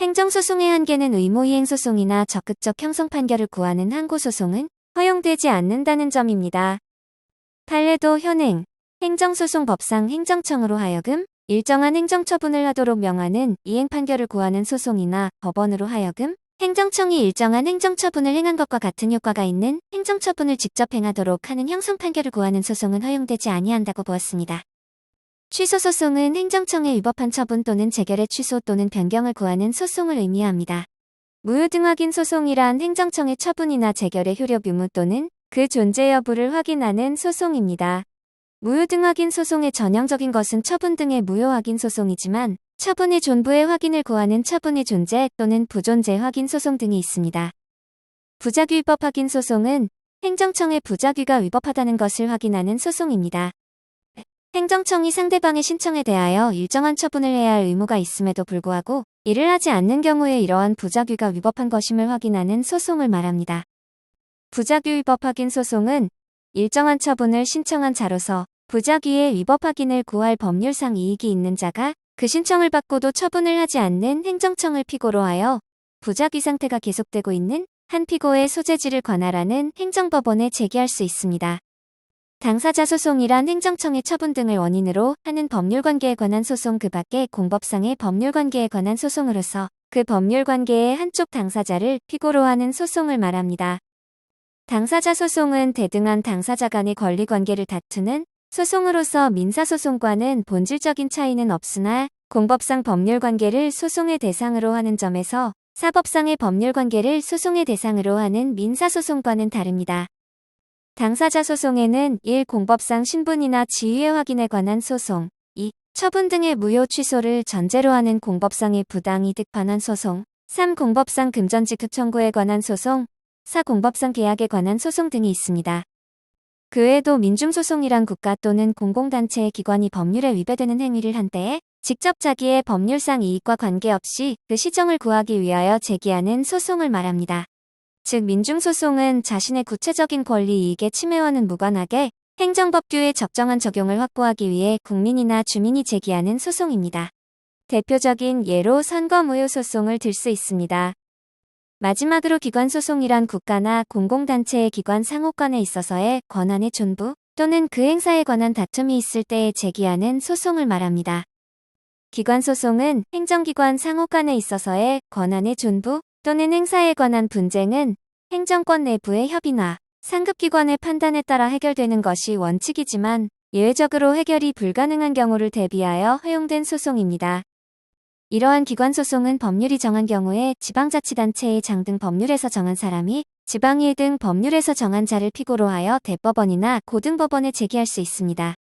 행정소송의 한계는 의무이행소송이나 적극적 형성 판결을 구하는 항고소송은 허용되지 않는다는 점입니다. 판례도 현행, 행정소송법상 행정청으로 하여금 일정한 행정처분을 하도록 명하는 이행 판결을 구하는 소송이나 법원으로 하여금 행정청이 일정한 행정처분을 행한 것과 같은 효과가 있는 행정처분을 직접 행하도록 하는 형성 판결을 구하는 소송은 허용되지 아니한다고 보았습니다. 취소소송은 행정청에 위법한 처분 또는 재결의 취소 또는 변경을 구하는 소송을 의미합니다. 무효 등 확인 소송이란 행정청의 처분이나 재결의 효력 유무 또는 그 존재 여부를 확인하는 소송입니다. 무효 등 확인 소송의 전형적인 것은 처분 등의 무효 확인 소송이지만 처분의 존부의 확인을 구하는 처분의 존재 또는 부존재 확인 소송 등이 있습니다. 부작위 위법 확인 소송은 행정청의 부작위가 위법하다는 것을 확인하는 소송입니다. 행정청이 상대방의 신청에 대하여 일정한 처분을 해야 할 의무가 있음에도 불구하고 이를 하지 않는 경우에 이러한 부작위가 위법한 것임을 확인하는 소송을 말합니다. 부작위 위법 확인 소송은 일정한 처분을 신청한 자로서 부작위의 위법 확인을 구할 법률상 이익이 있는 자가 그 신청을 받고도 처분을 하지 않는 행정청을 피고로 하여 부작위 상태가 계속되고 있는 한 피고의 소재지를 관할하는 행정법원에 제기할 수 있습니다. 당사자 소송이란 행정청의 처분 등을 원인으로 하는 법률관계에 관한 소송 그 밖에 공법상의 법률관계에 관한 소송으로서 그 법률관계의 한쪽 당사자를 피고로 하는 소송을 말합니다. 당사자 소송은 대등한 당사자 간의 권리관계를 다투는 소송으로서 민사소송과는 본질적인 차이는 없으나 공법상 법률관계를 소송의 대상으로 하는 점에서 사법상의 법률관계를 소송의 대상으로 하는 민사소송과는 다릅니다. 당사자 소송에는 1. 공법상 신분이나 지위의 확인에 관한 소송 2. 처분 등의 무효 취소를 전제로 하는 공법상의 부당이득 반환 소송 3. 공법상 금전지급 청구에 관한 소송 4. 공법상 계약에 관한 소송 등이 있습니다. 그 외에도 민중소송이란 국가 또는 공공단체의 기관이 법률에 위배되는 행위를 한 때에 직접 자기의 법률상 이익과 관계없이 그 시정을 구하기 위하여 제기하는 소송을 말합니다. 즉 민중소송은 자신의 구체적인 권리 이익의 침해와는 무관하게 행정법규의 적정한 적용을 확보하기 위해 국민이나 주민이 제기하는 소송입니다. 대표적인 예로 선거무효 소송을 들 수 있습니다. 마지막으로 기관소송이란 국가나 공공단체의 기관 상호간에 있어서의 권한의 존부 또는 그 행사에 관한 다툼이 있을 때에 제기하는 소송을 말합니다. 기관소송은 행정기관 상호간에 있어서의 권한의 존부 또는 행사에 관한 분쟁은 행정권 내부의 협의나 상급기관의 판단에 따라 해결되는 것이 원칙이지만 예외적으로 해결이 불가능한 경우를 대비하여 허용된 소송입니다. 이러한 기관소송은 법률이 정한 경우에 지방자치단체의 장 등 법률에서 정한 사람이 지방일 등 법률에서 정한 자를 피고로 하여 대법원이나 고등법원에 제기할 수 있습니다.